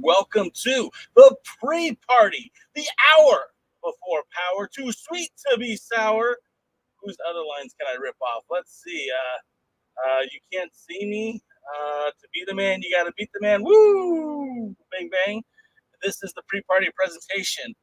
Welcome to the pre-party, the hour before power. Too sweet to be sour. Whose other lines can I rip off? Let's see. You can't see me. To be the man, you got to beat the man. Woo! Bang, bang. This is the pre-party presentation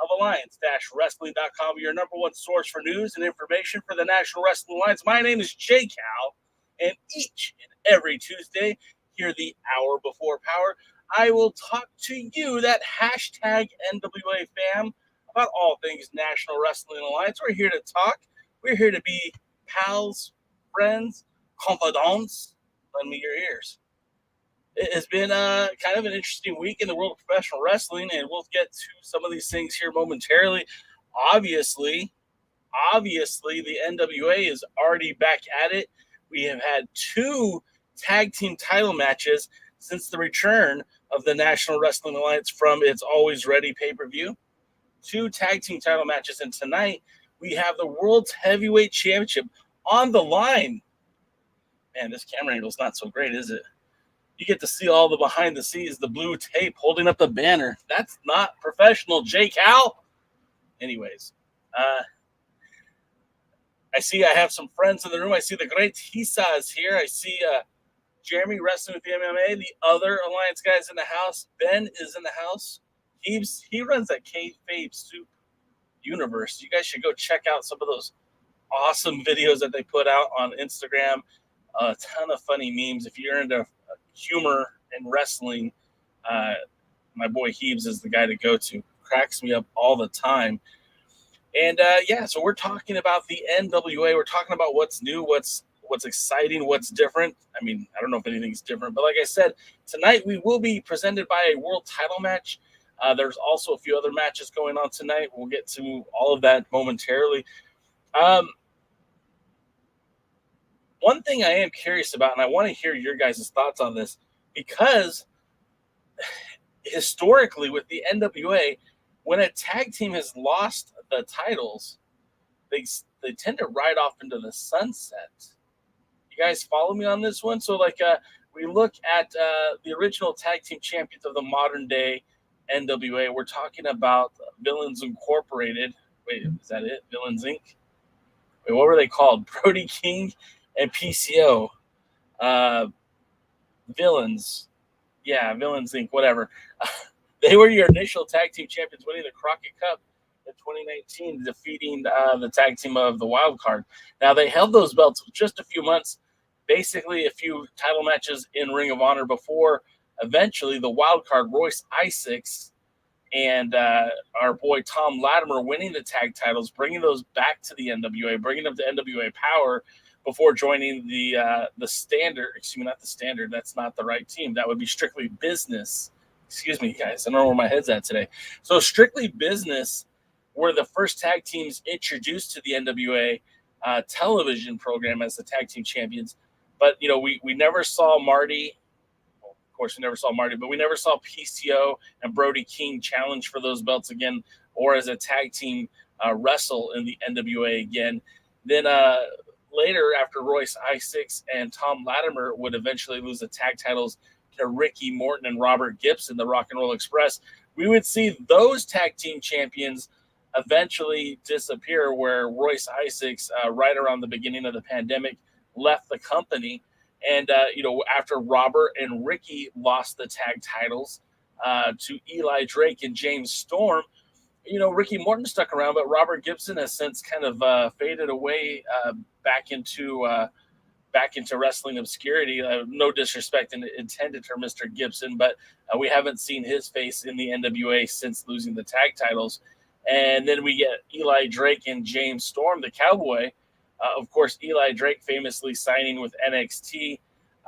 of Alliance-Wrestling.com, your number one source for news and information for the National Wrestling Alliance. My name is J Cal, and each and every Tuesday, here the hour before power, I will talk to you, that hashtag NWA fam, about all things National Wrestling Alliance. We're here to talk. We're here to be pals, friends, confidants. Lend me your ears. It has been kind of an interesting week in the world of professional wrestling, and we'll get to some of these things here momentarily. Obviously, the NWA is already back at it. We have had 2 tag team title matches since the return of the National Wrestling Alliance from its Alwayz Ready pay-per-view. 2 tag team title matches, and tonight we have the World's Heavyweight Championship on the line. Man, this camera angle is not so great, is it? You get to see all the behind the scenes, the blue tape holding up the banner. That's not professional, Jake Al. Anyways, I see I have some friends in the room. I see the great Hisa is here. I see Jeremy wrestling with the MMA. The other Alliance guys in the house. Ben is in the house. He runs that Kayfabe Soup universe. You guys should go check out some of those awesome videos that they put out on Instagram. A ton of funny memes. If you're into humor and wrestling, my boy Heaves is the guy to go to. Cracks me up all the time. And so we're talking about the NWA. We're talking about what's new, what's exciting, what's different. I mean, I don't know if anything's different, but like I said, tonight we will be presented by a world title match. There's also a few other matches going on tonight. We'll get to all of that momentarily. One thing I am curious about, and I want to hear your guys' thoughts on this, because historically with the NWA, when a tag team has lost the titles, they tend to ride off into the sunset. You guys follow me on this one? So, we look at the original tag team champions of the modern day NWA. We're talking about Villains Incorporated. Wait, is that it? Villains Inc.? Wait, what were they called? Brody King and PCO. Villains. Yeah, Villains Inc., whatever. They were your initial tag team champions, winning the Crockett Cup in 2019, defeating the tag team of the Wild Card. Now, they held those belts for just a few months, basically a few title matches in Ring of Honor before eventually the Wild Card, Royce Isaacs, and our boy Tom Latimer winning the tag titles, bringing those back to the NWA, bringing them to NWA Power before joining the Standard. Excuse me, not the Standard. That's not the right team. That would be Strictly Business. Excuse me, guys. I don't know where my head's at today. So Strictly Business were the first tag teams introduced to the NWA television program as the tag team champions. But, we never saw Marty. Well, of course, we never saw Marty, but we never saw PCO and Brody King challenge for those belts again, or as a tag team wrestle in the NWA again. Then later, after Royce Isaacs and Tom Latimer would eventually lose the tag titles to Ricky Morton and Robert Gibson, the Rock and Roll Express, we would see those tag team champions eventually disappear, where Royce Isaacs, right around the beginning of the pandemic, left the company. And, after Robert and Ricky lost the tag titles to Eli Drake and James Storm, Ricky Morton stuck around, but Robert Gibson has since kind of faded away back into wrestling obscurity. No disrespect intended for Mr. Gibson, but we haven't seen his face in the NWA since losing the tag titles. And then we get Eli Drake and James Storm, the Cowboy. Of course, Eli Drake famously signing with NXT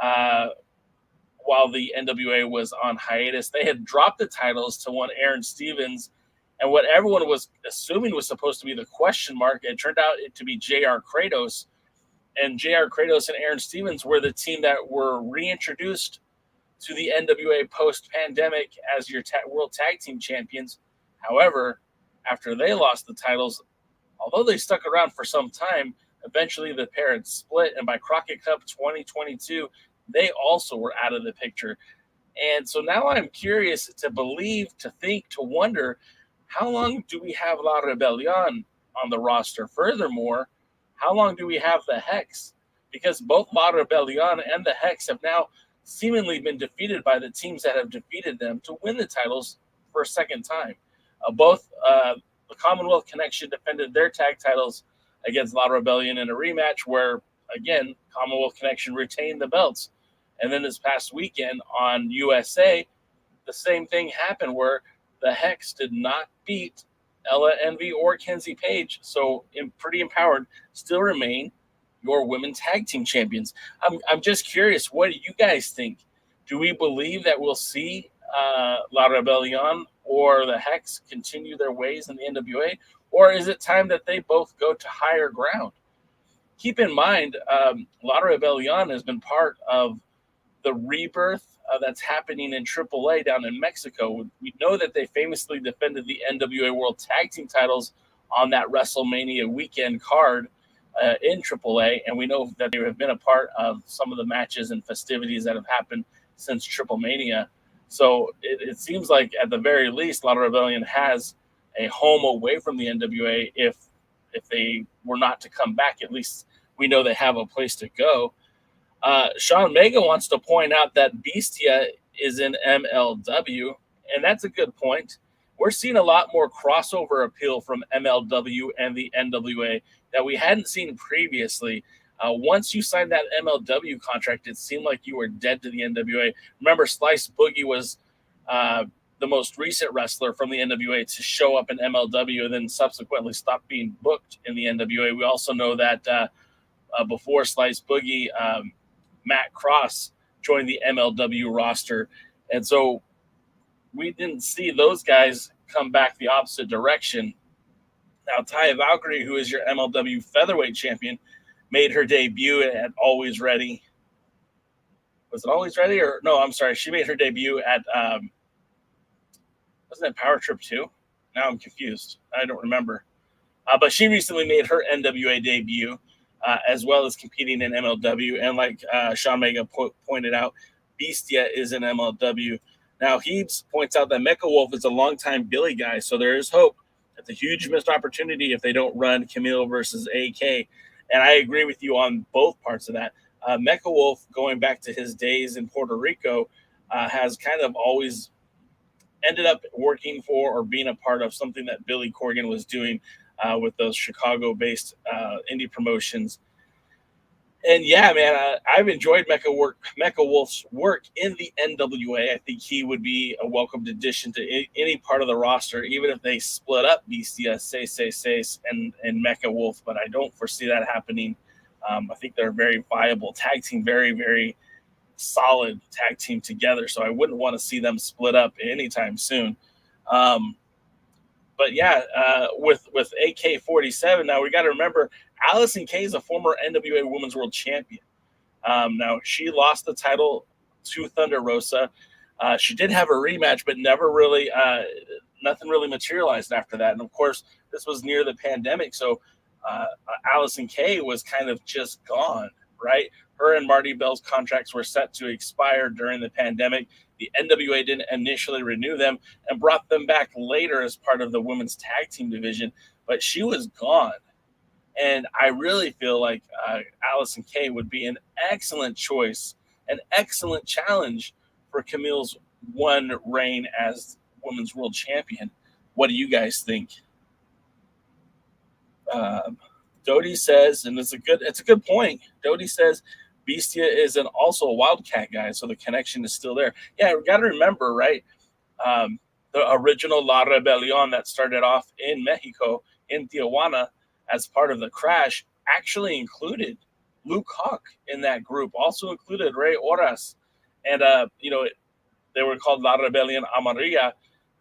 while the NWA was on hiatus. They had dropped the titles to one Aaron Stevens, and what everyone was assuming was supposed to be the question mark, it turned out to be JR Kratos. And JR Kratos and Aaron Stevens were the team that were reintroduced to the NWA post-pandemic as your World Tag Team Champions. However, after they lost the titles, although they stuck around for some time, eventually the pair had split, and by Crockett Cup 2022, they also were out of the picture. And so now I'm curious to believe, to think, to wonder, how long do we have La Rebelion on the roster? Furthermore, how long do we have the Hex? Because both La Rebelion and the Hex have now seemingly been defeated by the teams that have defeated them to win the titles for a second time. Both the Commonwealth Connection defended their tag titles against La Rebellion in a rematch where, again, Commonwealth Connection retained the belts. And then this past weekend on USA, the same thing happened where the Hex did not beat Ella Envy or Kenzie Page. So pretty empowered, still remain your women tag team champions. I'm just curious, what do you guys think? Do we believe that we'll see La Rebellion or the Hex continue their ways in the NWA? Or is it time that they both go to higher ground? Keep in mind, La Rebellion has been part of the rebirth that's happening in AAA down in Mexico. We know that they famously defended the NWA World Tag Team titles on that WrestleMania weekend card in AAA, and we know that they have been a part of some of the matches and festivities that have happened since Triplemania. So it seems like at the very least, La Rebellion has a home away from the NWA. If they were not to come back, at least we know they have a place to go. Sean Mega wants to point out that Bestia is in MLW, and that's a good point. We're seeing a lot more crossover appeal from MLW and the NWA that we hadn't seen previously. Once you signed that MLW contract, it seemed like you were dead to the NWA. Remember, Slice Boogie was the most recent wrestler from the NWA to show up in MLW and then subsequently stop being booked in the NWA. We also know that before Slice Boogie, Matt Cross joined the MLW roster. And so we didn't see those guys come back the opposite direction. Now, Taya Valkyrie, who is your MLW featherweight champion, made her debut at Alwayz Ready. Was it Alwayz Ready? Or no, I'm sorry. She made her debut at, wasn't it Power Trip 2? Now I'm confused. I don't remember. But she recently made her NWA debut, as well as competing in MLW. And like Sean Mega pointed out, Bestia is in MLW. Now, Heaps points out that Mecha Wolf is a longtime Billy guy, so there is hope. It's a huge missed opportunity if they don't run Camille versus AK. And I agree with you on both parts of that. Mecha Wolf, going back to his days in Puerto Rico, has kind of always ended up working for or being a part of something that Billy Corgan was doing with those Chicago-based indie promotions. And yeah, man, I've enjoyed Mecha Wolf's work in the NWA. I think he would be a welcomed addition to any part of the roster, even if they split up Bestia, and Mecha Wolf. But I don't foresee that happening. I think they're a very viable tag team, very, very solid tag team together. So I wouldn't want to see them split up anytime soon. But yeah, with AK-47, now we got to remember, Allison Kay is a former NWA Women's World Champion. Now, she lost the title to Thunder Rosa. She did have a rematch, but never really, nothing really materialized after that. And of course, this was near the pandemic, so Allison Kay was kind of just gone. right? Her and Marty Bell's contracts were set to expire during the pandemic. The NWA didn't initially renew them and brought them back later as part of the women's tag team division, but she was gone. And I really feel like Allison Kay would be an excellent choice, an excellent challenge for Camille's one reign as women's world champion. What do you guys think? Dodie says, and it's a good point. Dodie says Bestia is also a Wildcat guy, so the connection is still there. Yeah, we got to remember, right? The original La Rebelion that started off in Mexico, in Tijuana, as part of the crash, actually included Luke Hawk in that group, also included Rey Horas. And, they were called La Rebelion Amarilla,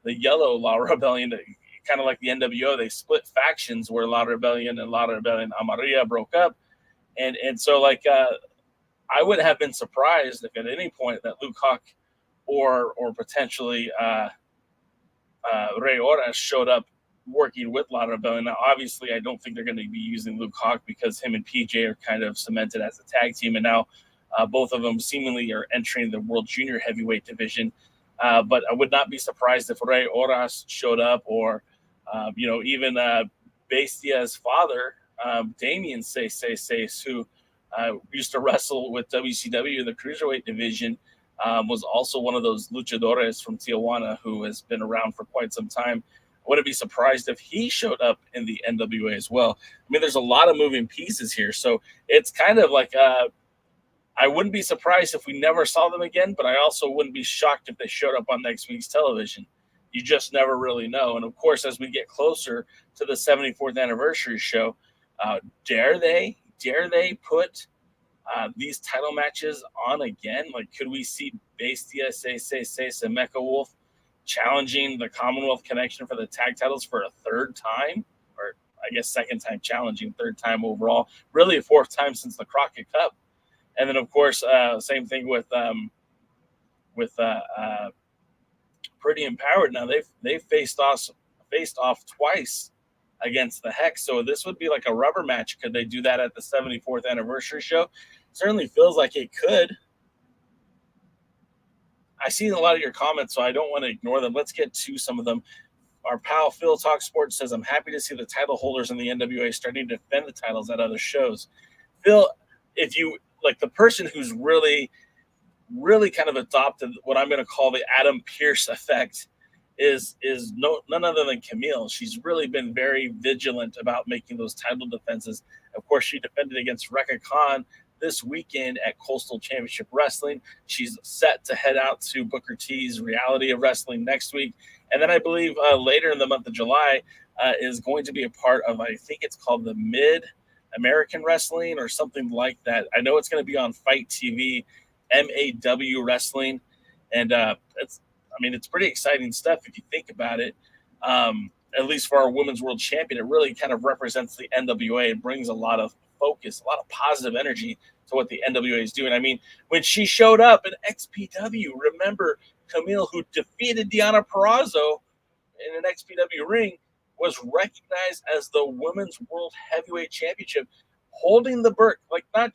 the yellow La Rebellion, kind of like the NWO. They split factions where La Rebellion and La Rebellion Amarilla broke up. And so, I would have been surprised if at any point that Luke Hawk or potentially Rey Horas showed up working with La Rebellion. Now, obviously, I don't think they're going to be using Luke Hawk because him and PJ are kind of cemented as a tag team, and now both of them seemingly are entering the World Junior Heavyweight division. But I would not be surprised if Rey Horas showed up, or even Bestia's father, Damien Seis, who used to wrestle with WCW in the Cruiserweight division, was also one of those luchadores from Tijuana who has been around for quite some time. I wouldn't be surprised if he showed up in the NWA as well. I mean, there's a lot of moving pieces here, so it's kind of like I wouldn't be surprised if we never saw them again, but I also wouldn't be shocked if they showed up on next week's television. You just never really know. And of course, as we get closer to the 74th anniversary show, dare they put these title matches on again? Like, could we see Bestia, and Mecha Wolf challenging the Commonwealth Connection for the tag titles for a third time? Or I guess second time challenging, third time overall. Really a fourth time since the Crockett Cup. And then, of course, same thing with Pretty Empowered. Now they've faced off twice against the Hex, so this would be like a rubber match. Could they do that at the 74th anniversary show? Certainly feels like it could. I see a lot of your comments, so I don't want to ignore them. Let's get to some of them. Our pal Phil Talk Sports says, I'm happy to see the title holders in the NWA starting to defend the titles at other shows. Phil, if you like, the person who's really kind of adopted what I'm going to call the Adam Pearce effect is none other than Camille. She's really been very vigilant about making those title defenses. Of course, she defended against Rekha Khan this weekend at Coastal Championship Wrestling. She's set to head out to Booker T's Reality of Wrestling next week. And then I believe later in the month of July is going to be a part of, I think it's called the Mid-American Wrestling or something like that. I know it's going to be on Fight TV, MAW Wrestling. And it's pretty exciting stuff if you think about it. At least for our Women's World Champion, it really kind of represents the NWA. It brings a lot of focus, a lot of positive energy to what the NWA is doing. I mean, when she showed up in XPW, remember Camille, who defeated Deonna Purrazzo in an XPW ring, was recognized as the Women's World Heavyweight Championship, holding the Burke. Like, they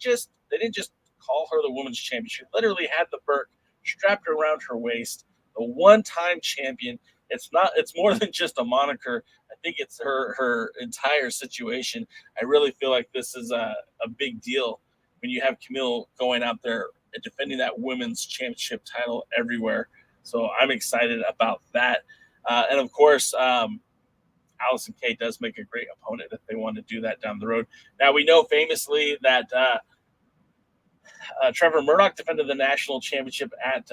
didn't just call her the Women's Champion. She literally had the Burke strapped around her waist, the one-time champion. It's more than just a moniker. I think it's her entire situation. I really feel like this is a big deal when you have Camille going out there and defending that women's championship title everywhere. So I'm excited about that. And of course, Allison Kay does make a great opponent if they want to do that down the road. Now, we know famously that Trevor Murdoch defended the national championship at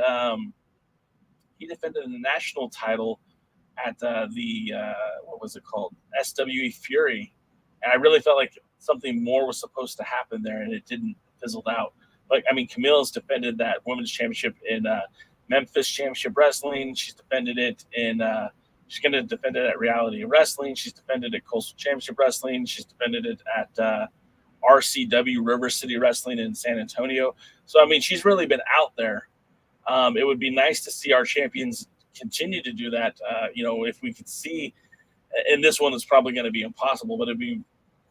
he defended the national title at what was it called? SWE Fury. And I really felt like something more was supposed to happen there, and it didn't, fizzled out. Like, I mean, Camille's defended that women's championship in Memphis Championship Wrestling. She's defended it in she's going to defend it at Reality Wrestling. She's defended it at Coastal Championship Wrestling. She's defended it at RCW River City Wrestling in San Antonio. So, I mean, she's really been out there. It would be nice to see our champions continue to do that. If we could see, and this one is probably going to be impossible, but it'd be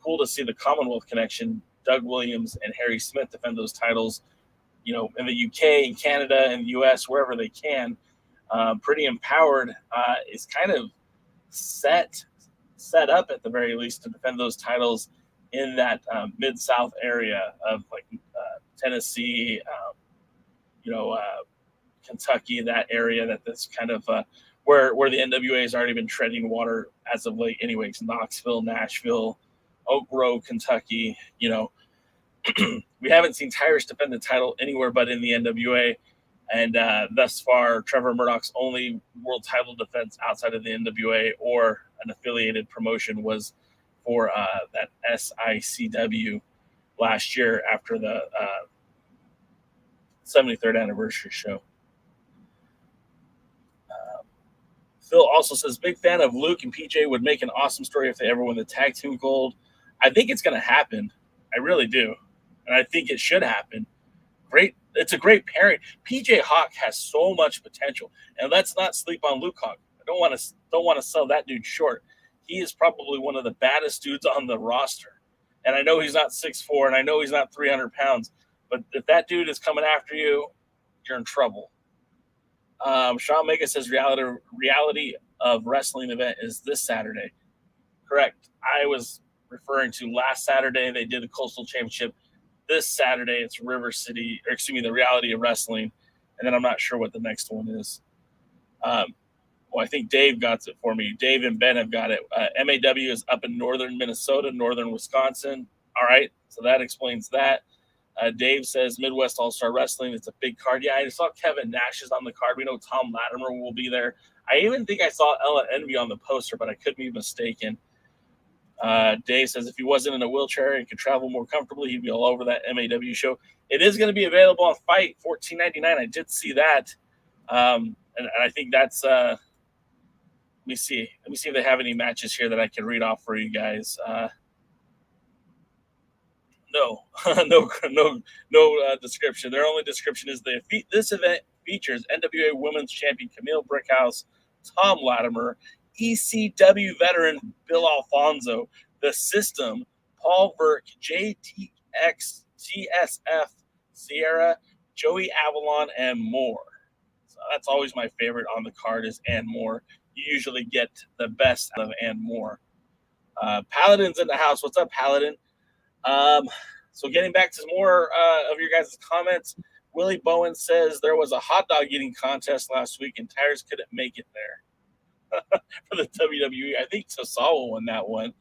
cool to see the Commonwealth Connection Doug Williams and Harry Smith defend those titles, you know, in the UK and Canada and the US, wherever they can. Pretty Empowered is kind of set up at the very least to defend those titles in that Mid-South area of like Tennessee, Kentucky, that area that's kind of where the NWA has already been treading water as of late anyways. Knoxville, Nashville, Oak Grove, Kentucky, you know. We haven't seen Tyrus defend the title anywhere but in the NWA. And thus far, Trevor Murdoch's only world title defense outside of the NWA or an affiliated promotion was for that SICW last year after the 73rd anniversary show. Phil also says, big fan of Luke and PJ, would make an awesome story if they ever win the tag team gold. I think it's going to happen. I really do. And I think it should happen. Great. It's a great pairing. PJ Hawk has so much potential. And let's not sleep on Luke Hawk. I don't want to sell that dude short. He is probably one of the baddest dudes on the roster. And I know he's not 6'4", and I know he's not 300 pounds. But if that dude is coming after you, you're in trouble. Sean Mega says reality of wrestling event is this Saturday. Correct. I was referring to last Saturday. They did the Coastal Championship. This Saturday, it's the reality of wrestling. And then I'm not sure what the next one is. Well, I think Dave got it for me. Dave and Ben have got it. MAW is up in northern Minnesota, northern Wisconsin. All right. So that explains that. Dave says Midwest All-Star Wrestling. It's a big card. Yeah, I saw Kevin Nash is on the card. We know Tom Latimer will be there. I even think I saw Ella Envy on the poster, but I could be mistaken. Dave says if he wasn't in a wheelchair and could travel more comfortably, he'd be all over that MAW show. It is going to be available on Fight, $14.99. I did see that. And I think that's let me see if they have any matches here that I can read off for you guys. No description. Their only description is this event features NWA Women's Champion Camille Brickhouse, Tom Latimer, ECW veteran Bill Alfonso, The System, Paul Burke, JTX, TSF, Sierra, Joey Avalon, and more. So that's always my favorite on the card is and more. You usually get the best of and more. Paladin's in the house. What's up, Paladin? So getting back to more of your guys' comments, Willie Bowen says there was a hot dog eating contest last week and Tyrus couldn't make it there for the WWE. I think Tosawa won that one.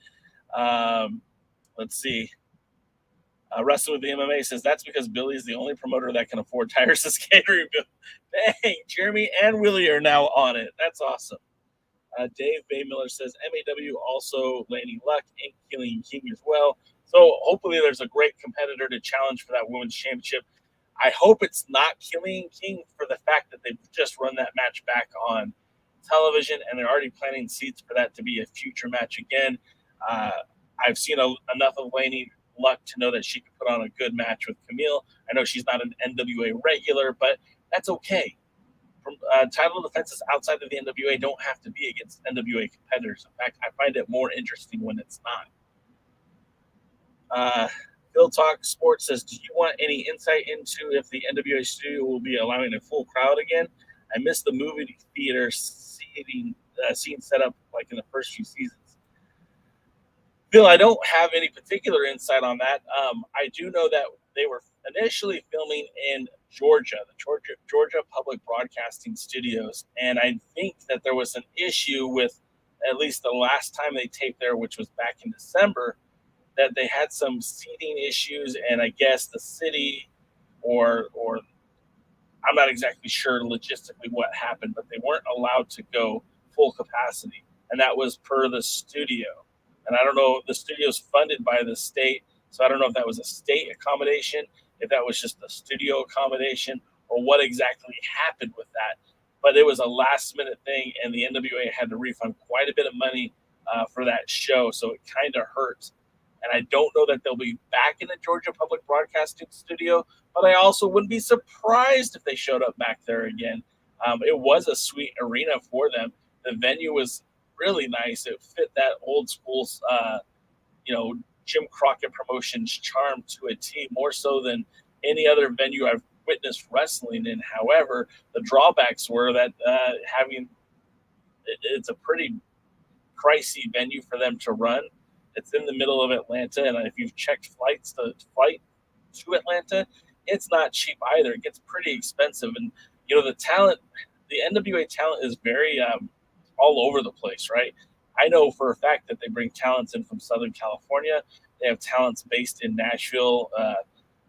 Let's see. Wrestling with the MMA says that's because Billy is the only promoter that can afford Tyrus' catering bill. Dang, Jeremy and Willie are now on it. That's awesome. Dave Bay Miller says MAW also Laney Luck and Killing King as well. So hopefully there's a great competitor to challenge for that women's championship. I hope it's not Killing King for the fact that they've just run that match back on television and they're already planting seeds for that to be a future match again. I've seen enough of Laney Luck to know that she can put on a good match with Camille. I know she's not an NWA regular, but that's okay. Title defenses outside of the NWA don't have to be against NWA competitors. In fact, I find it more interesting when it's not. Phil Talk Sports says, do you want any insight into if the NWA studio will be allowing a full crowd again? I missed the movie theater scene set up like in the first few seasons. Phil, I don't have any particular insight on that. I do know that they were initially filming in Georgia, the Georgia Public Broadcasting Studios, and I think that there was an issue with at least the last time they taped there, which was back in December, that they had some seating issues, and I guess the city or I'm not exactly sure logistically what happened, but they weren't allowed to go full capacity, and that was per the studio. And I don't know, the studio's funded by the state, so I don't know if that was a state accommodation, if that was just a studio accommodation, or what exactly happened with that. But it was a last-minute thing, and the NWA had to refund quite a bit of money for that show, so it kind of hurt. And I don't know that they'll be back in the Georgia Public Broadcasting Studio, but I also wouldn't be surprised if they showed up back there again. It was a sweet arena for them. The venue was really nice. It fit that old school, Jim Crockett Promotions charm to a T, more so than any other venue I've witnessed wrestling in. However, the drawbacks were that it's a pretty pricey venue for them to run. It's in the middle of Atlanta, and if you've checked flight to Atlanta, it's not cheap either. It gets pretty expensive, and the talent, the NWA talent is very all over the place, right? I know for a fact that they bring talents in from Southern California. They have talents based in Nashville,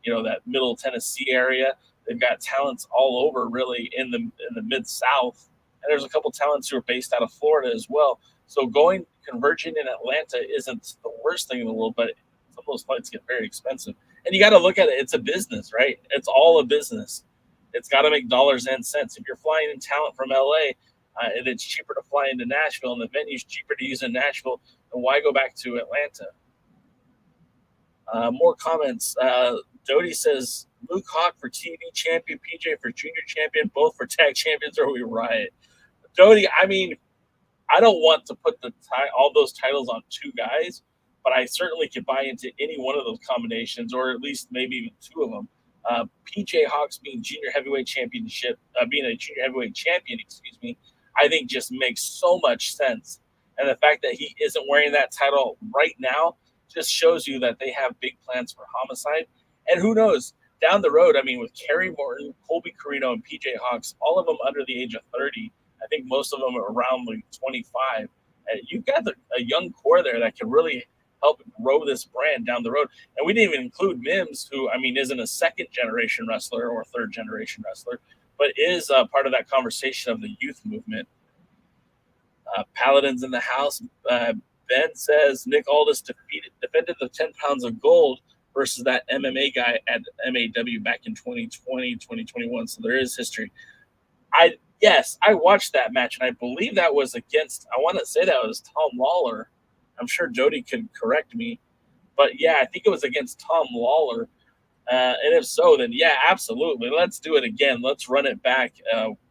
that Middle Tennessee area. They've got talents all over, really, in the Mid-South, and there's a couple talents who are based out of Florida as well. So converging in Atlanta isn't the worst thing in the world, but some of those flights get very expensive. And you got to look at it. It's a business, right? It's all a business. It's got to make dollars and cents. If you're flying in talent from LA, and it's cheaper to fly into Nashville, and the venue's cheaper to use in Nashville, then why go back to Atlanta? More comments. Dodie says, Luke Hawk for TV champion, PJ for junior champion, both for tag champions, or we riot. Dodie, I mean, I don't want to put all those titles on two guys, but I certainly could buy into any one of those combinations, or at least maybe even two of them. PJ Hawks being junior heavyweight being a junior heavyweight champion, I think just makes so much sense. And the fact that he isn't wearing that title right now just shows you that they have big plans for Homicide. And who knows, down the road, I mean, with Kerry Morton, Colby Carino, and PJ Hawks, all of them under the age of 30, I think most of them are around like 25. You've got a young core there that can really help grow this brand down the road. And we didn't even include Mims, who, I mean, isn't a second-generation wrestler or third-generation wrestler, but is part of that conversation of the youth movement. Paladins in the house. Ben says Nick Aldis defended the 10 pounds of gold versus that MMA guy at MAW back in 2020, 2021. So there is history. Yes, I watched that match, and I believe that was against, I want to say that was Tom Lawler. I'm sure Jody could correct me. But, yeah, I think it was against Tom Lawler. And if so, then, yeah, absolutely. Let's do it again. Let's run it back.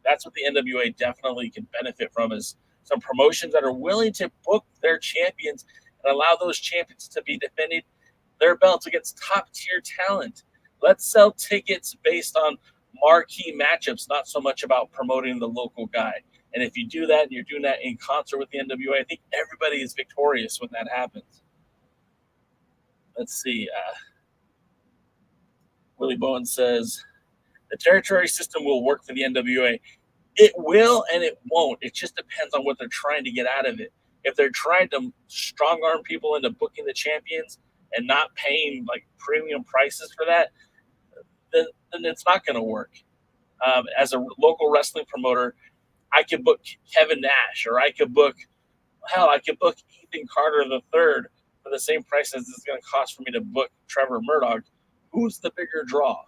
That's what the NWA definitely can benefit from, is some promotions that are willing to book their champions and allow those champions to be defending their belts against top-tier talent. Let's sell tickets based on marquee matchups, not so much about promoting the local guy. And if you do that and you're doing that in concert with the NWA, I think everybody is victorious when that happens. Let's see. Willie Bowen says, the territory system will work for the NWA. It will and it won't. It just depends on what they're trying to get out of it. If they're trying to strong arm people into booking the champions and not paying like premium prices for that, then it's not going to work. As a local wrestling promoter, I could book Kevin Nash, or I could book Ethan Carter III for the same price as it's going to cost for me to book Trevor Murdoch. Who's the bigger draw?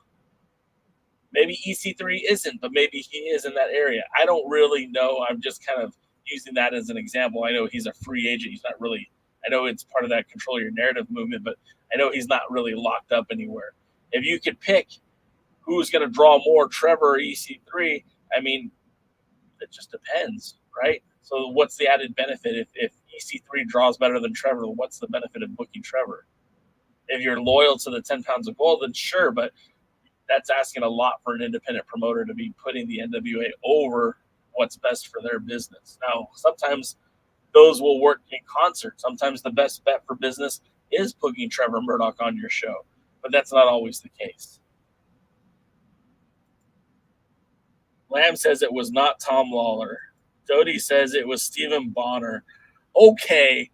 Maybe EC3 isn't, but maybe he is in that area. I don't really know. I'm just kind of using that as an example. I know he's a free agent. He's not really, I know it's part of that control your narrative movement, but I know he's not really locked up anywhere. If you could pick who's going to draw more, Trevor or EC3, I mean, it just depends, right? So what's the added benefit? If EC3 draws better than Trevor, what's the benefit of booking Trevor? If you're loyal to the 10 pounds of gold, then sure, but that's asking a lot for an independent promoter to be putting the NWA over what's best for their business. Now, sometimes those will work in concert. Sometimes the best bet for business is booking Trevor Murdoch on your show, but that's not always the case. Lamb says it was not Tom Lawler. Dodie says it was Stephen Bonner. Okay,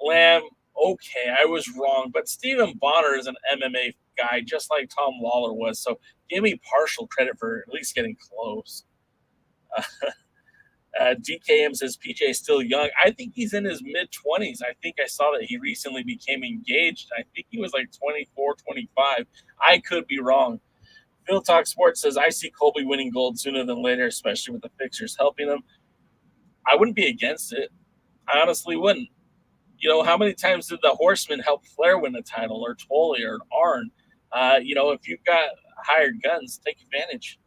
Lamb, okay, I was wrong, but Stephen Bonner is an MMA guy just like Tom Lawler was, so give me partial credit for at least getting close. DKM says PJ is still young. I think he's in his mid-20s. I think I saw that he recently became engaged. I think he was like 24, 25. I could be wrong. Phil Talk Sports says, I see Colby winning gold sooner than later, especially with the fixtures helping him. I wouldn't be against it. I honestly wouldn't. You know, how many times did the Horsemen help Flair win the title, or Tully, or Arn? If you've got hired guns, take advantage.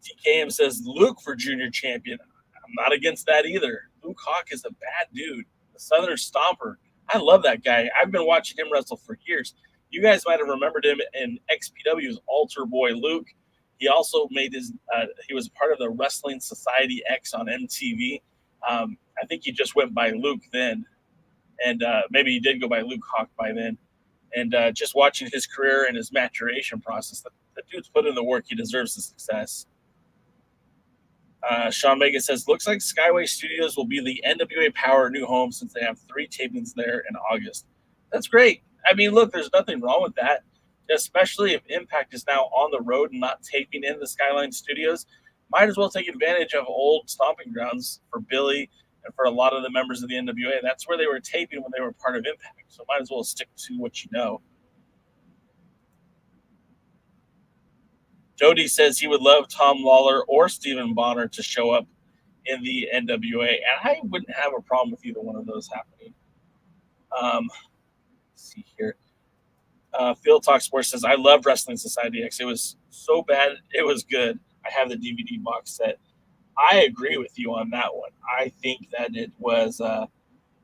TKM says Luke for junior champion. I'm not against that either. Luke Hawk is a bad dude. The Southern Stomper. I love that guy. I've been watching him wrestle for years. You guys might have remembered him in XPW's Altar Boy Luke. He also made his. He was part of the Wrestling Society X on MTV. I think he just went by Luke then, and maybe he did go by Luke Hawk by then. And just watching his career and his maturation process, the dude's put in the work. He deserves the success. Sean Vega says, looks like Skyway Studios will be the NWA Power new home since they have 3 tapings there in August. That's great. I mean, look, there's nothing wrong with that, especially if Impact is now on the road and not taping in the Skyline Studios. Might as well take advantage of old stomping grounds for Billy and for a lot of the members of the NWA. That's where they were taping when they were part of Impact, so might as well stick to what you know. Jody says he would love Tom Lawler or Stephen Bonner to show up in the NWA, and I wouldn't have a problem with either one of those happening. Let's see here. Field Talk Sports says, I loved Wrestling Society X. It was so bad, it was good. I have the DVD box set. I agree with you on that one. I think that it was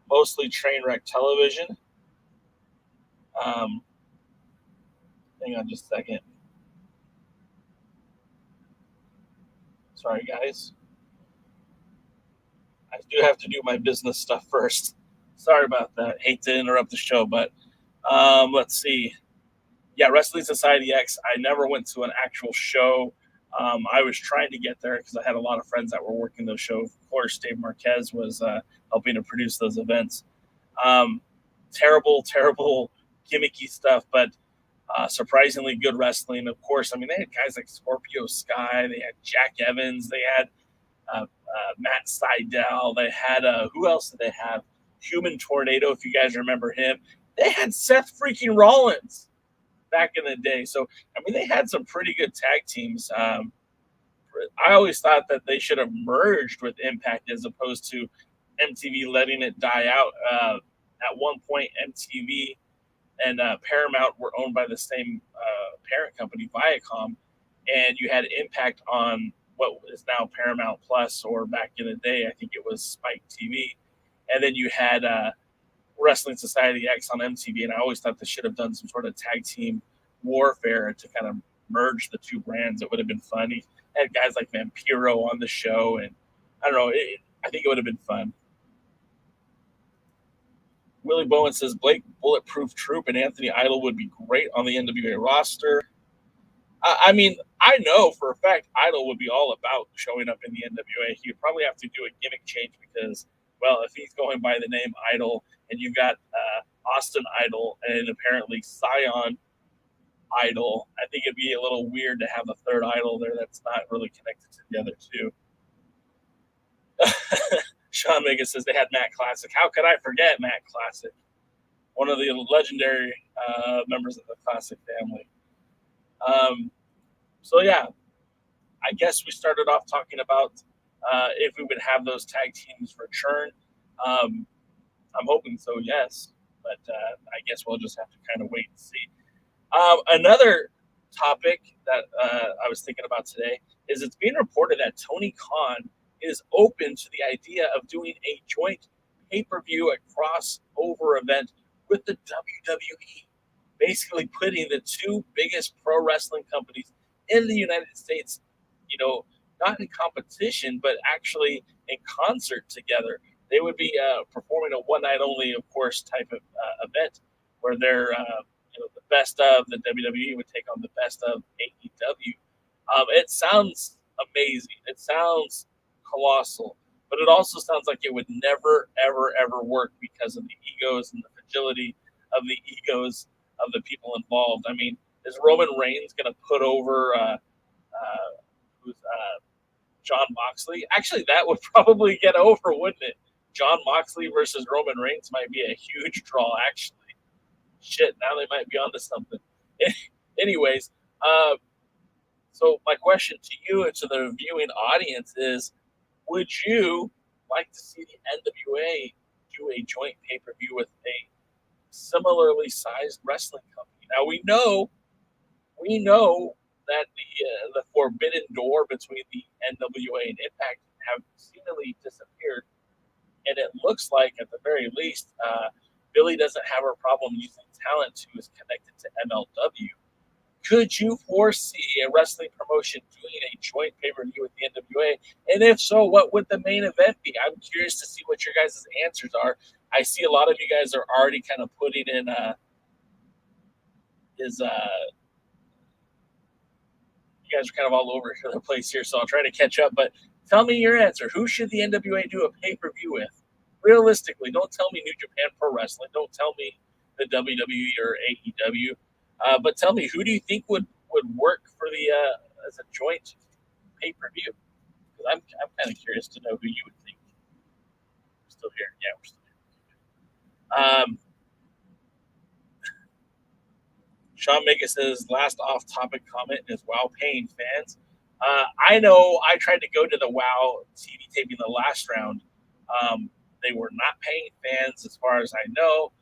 mostly train wreck television. Hang on just a second. Sorry, guys. I do have to do my business stuff first. Sorry about that. Hate to interrupt the show, but let's see. Yeah, Wrestling Society X. I never went to an actual show. I was trying to get there because I had a lot of friends that were working those shows. Of course, Dave Marquez was helping to produce those events. Terrible gimmicky stuff, but surprisingly good wrestling. Of course, I mean, they had guys like Scorpio Sky. They had Jack Evans. They had Matt Sydal. They had, who else did they have? Human Tornado, if you guys remember him. They had Seth freaking Rollins back in the day. So, I mean, they had some pretty good tag teams. I always thought that they should have merged with Impact as opposed to MTV letting it die out. At one point, MTV and Paramount were owned by the same parent company, Viacom, and you had Impact on what is now Paramount Plus, or back in the day, I think it was Spike TV. And then you had Wrestling Society X on MTV, and I always thought they should have done some sort of tag team warfare to kind of merge the two brands. It would have been fun. He had guys like Vampiro on the show, and I don't know, I think it would have been fun. Willie Bowen says Blake Bulletproof Troop and Anthony Idol would be great on the NWA roster. I mean, I know for a fact Idol would be all about showing up in the NWA. He would probably have to do a gimmick change because, well, if he's going by the name Idol and you've got Austin Idol and apparently Scion Idol, I think it'd be a little weird to have a third Idol there that's not really connected to the other two. Sean Vega says they had Matt Classic. How could I forget Matt Classic? One of the legendary members of the Classic family. So, yeah, I guess we started off talking about if we would have those tag teams return. I'm hoping so, yes. But I guess we'll just have to kind of wait and see. Another topic that I was thinking about today is it's being reported that Tony Khan is open to the idea of doing a joint pay-per-view, a crossover event with the WWE, basically putting the two biggest pro wrestling companies in the United States, you know, not in competition, but actually in concert together. They would be performing a one-night-only, of course, type of event where they're, the best of the WWE would take on the best of AEW. It sounds amazing. It sounds colossal, but it also sounds like it would never, ever, ever work because of the egos and the fragility of the egos of the people involved. I mean, is Roman Reigns going to put over John Moxley? Actually, that would probably get over, wouldn't it? John Moxley versus Roman Reigns might be a huge draw, actually. Shit, now they might be onto something. Anyways, so my question to you and to the viewing audience is, would you like to see the NWA do a joint pay-per-view with a similarly sized wrestling company? Now we know that the forbidden door between the NWA and Impact have seemingly disappeared, and it looks like, at the very least, Billy doesn't have a problem using talent who is connected to MLW. Could you foresee a wrestling promotion doing a joint pay-per-view with the NWA? And if so, what would the main event be? I'm curious to see what your guys' answers are. I see a lot of you guys are already kind of putting in you guys are kind of all over the place here, so I'll try to catch up. But tell me your answer. Who should the NWA do a pay-per-view with? Realistically, don't tell me New Japan Pro Wrestling. Don't tell me the WWE or AEW. But tell me, who do you think would work for the as a joint pay-per-view? Because I'm kind of curious to know who you would think. We're still here. Yeah, we're still here. Sean Mega says, last off-topic comment is WoW paying fans. I know I tried to go to the WoW TV taping the last round. They were not paying fans as far as I know.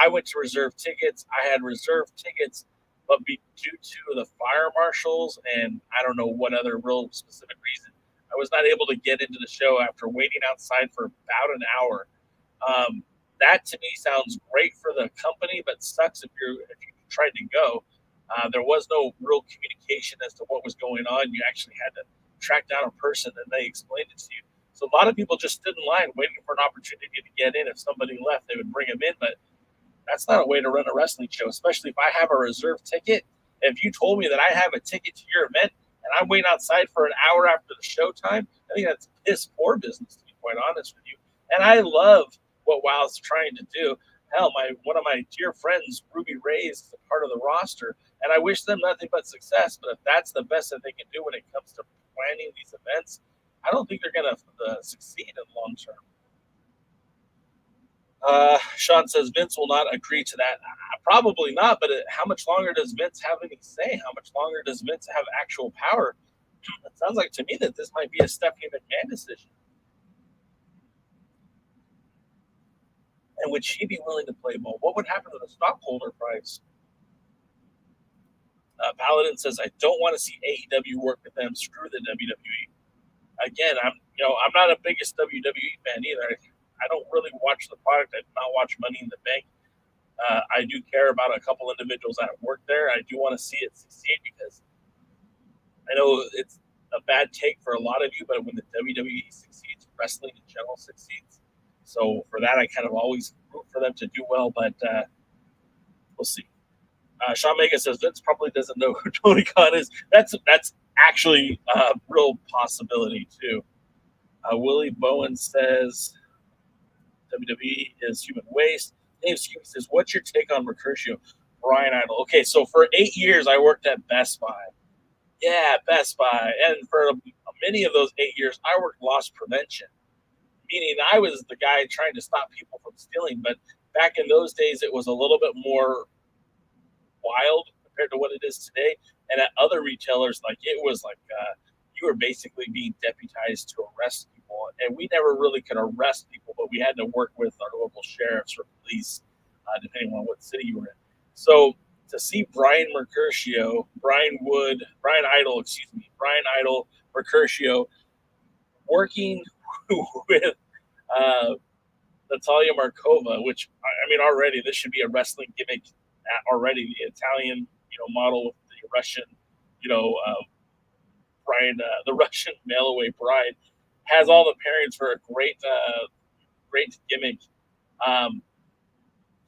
I went to reserve tickets. I had reserved tickets, but due to the fire marshals and I don't know what other real specific reason, I was not able to get into the show after waiting outside for about an hour. That to me sounds great for the company, but sucks if you tried to go. There was no real communication as to what was going on. You actually had to track down a person and they explained it to you. So a lot of people just stood in line waiting for an opportunity to get in. If somebody left, they would bring them in, but that's not a way to run a wrestling show, especially if I have a reserved ticket. If you told me that I have a ticket to your event and I'm waiting outside for an hour after the show time, I think that's piss poor business, to be quite honest with you. And I love what WoW's trying to do. Hell, one of my dear friends, Ruby Ray's, is a part of the roster, and I wish them nothing but success. But if that's the best that they can do when it comes to planning these events, I don't think they're going to succeed in the long term. Sean says Vince will not agree to that. Probably not, but how much longer does Vince have any say? How much longer does Vince have actual power? It sounds like to me that this might be a Stephanie McMahon decision. And would she be willing to play ball? What would happen to the stockholder price? Paladin says, I don't want to see AEW work with them. Screw the WWE. Again, I'm not a biggest WWE fan either. I don't really watch the product. I do not watch Money in the Bank. I do care about a couple individuals that work there. I do want to see it succeed because I know it's a bad take for a lot of you, but when the WWE succeeds, wrestling in general succeeds. So for that, I kind of always root for them to do well, but we'll see. Sean Mega says Vince probably doesn't know who Tony Khan is. That's actually a real possibility too. Willie Bowen says WWE is human waste. Dave Skew says, what's your take on Mercutio? Brian Idol. Okay, so for 8 years, I worked at Best Buy. Yeah, Best Buy. And for many of those 8 years, I worked loss prevention, meaning I was the guy trying to stop people from stealing. But back in those days, it was a little bit more wild compared to what it is today. And at other retailers, like it was like you were basically being deputized to arrest people. And we never really could arrest people, but we had to work with our local sheriffs or police, depending on what city you were in. So to see Brian Idol, Mercutio, working with Natalia Markova, which I mean, already this should be a wrestling gimmick. Already the Italian, model with the Russian, bride, the Russian mail-away bride, has all the pairings for a great gimmick.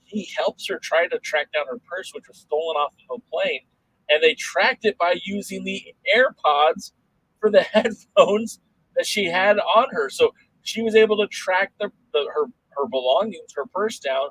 He helps her try to track down her purse, which was stolen off of a plane, and they tracked it by using the AirPods for the headphones that she had on her. So she was able to track her belongings, her purse down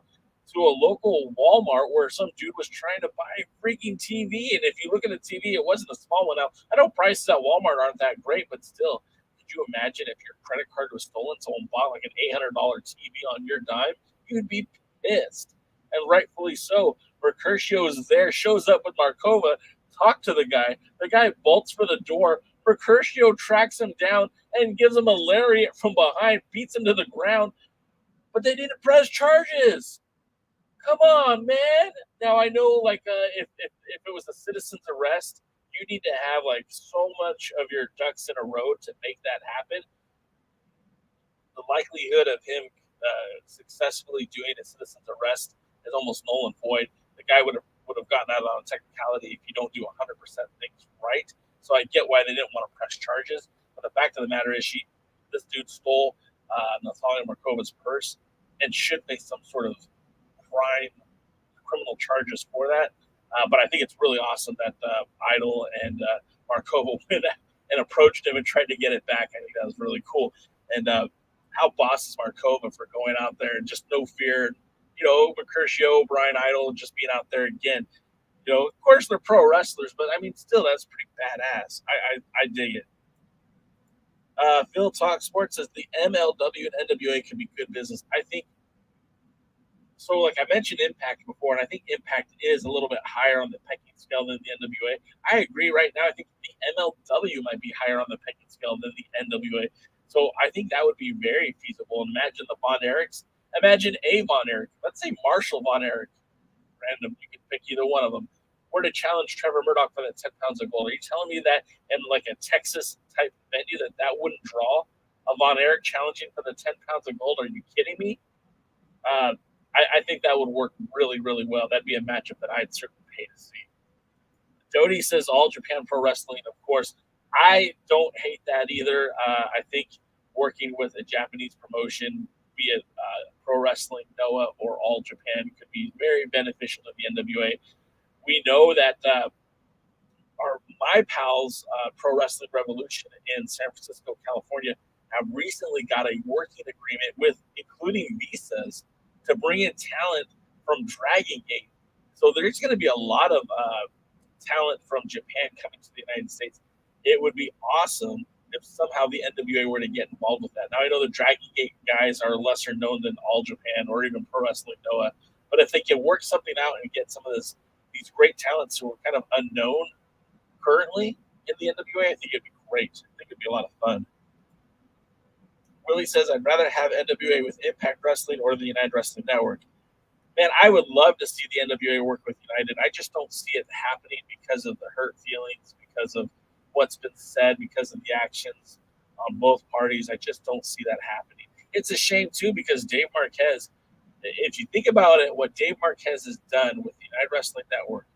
to a local Walmart where some dude was trying to buy a freaking TV. And if you look at the TV, it wasn't a small one. Now, I know prices at Walmart aren't that great, but still, could you imagine if your credit card was stolen, someone bought like an $800 TV on your dime? You would be pissed. And rightfully so. Mercutio is there, shows up with Markova, talk to the guy. The guy bolts for the door. Mercutio tracks him down and gives him a lariat from behind, beats him to the ground. But they didn't press charges. Come on, man. Now, I know, like, if it was a citizen's arrest, you need to have, like, so much of your ducks in a row to make that happen. The likelihood of him successfully doing a citizen's arrest is almost null and void. The guy would have gotten out on a technicality if you don't do 100% things right. So I get why they didn't want to press charges. But the fact of the matter is, this dude stole Natalia Markova's purse and should face some sort of criminal charges for that. But I think it's really awesome that Idol and Markova went and approached him and tried to get it back. I think that was really cool. And how boss is Markova for going out there and just no fear. Mercutio, Brian Idol just being out there again. Of course they're pro wrestlers, but I mean, still, that's pretty badass. I dig it. Phil Talk Sports says the MLW and NWA can be good business. I think so. Like I mentioned Impact before, and I think Impact is a little bit higher on the pecking scale than the NWA. I agree right now. I think the MLW might be higher on the pecking scale than the NWA. So I think that would be very feasible. Imagine the Von Erichs. Imagine a Von Erich. Let's say Marshall Von Erich. Random. You can pick either one of them. Or to challenge Trevor Murdoch for that 10 pounds of gold. Are you telling me that in like a Texas type venue that wouldn't draw a Von Erich challenging for the 10 pounds of gold? Are you kidding me? I think that would work really, really well. That'd be a matchup that I'd certainly pay to see. Jody says All Japan Pro Wrestling, of course. I don't hate that either. I think working with a Japanese promotion, be it Pro Wrestling, NOAH, or All Japan, could be very beneficial to the NWA. We know that my pals, Pro Wrestling Revolution in San Francisco, California, have recently got a working agreement with, including visas, to bring in talent from Dragon Gate. So there's going to be a lot of talent from Japan coming to the United States. It would be awesome if somehow the NWA were to get involved with that. Now, I know the Dragon Gate guys are lesser known than All Japan or even Pro Wrestling NOAH, but if they can work something out and get some of these great talents who are kind of unknown currently in the NWA, I think it'd be great. I think it'd be a lot of fun. Willie says, I'd rather have NWA with Impact Wrestling or the United Wrestling Network. Man, I would love to see the NWA work with United. I just don't see it happening because of the hurt feelings, because of what's been said, because of the actions on both parties. I just don't see that happening. It's a shame, too, because Dave Marquez, if you think about it, what Dave Marquez has done with the United Wrestling Network,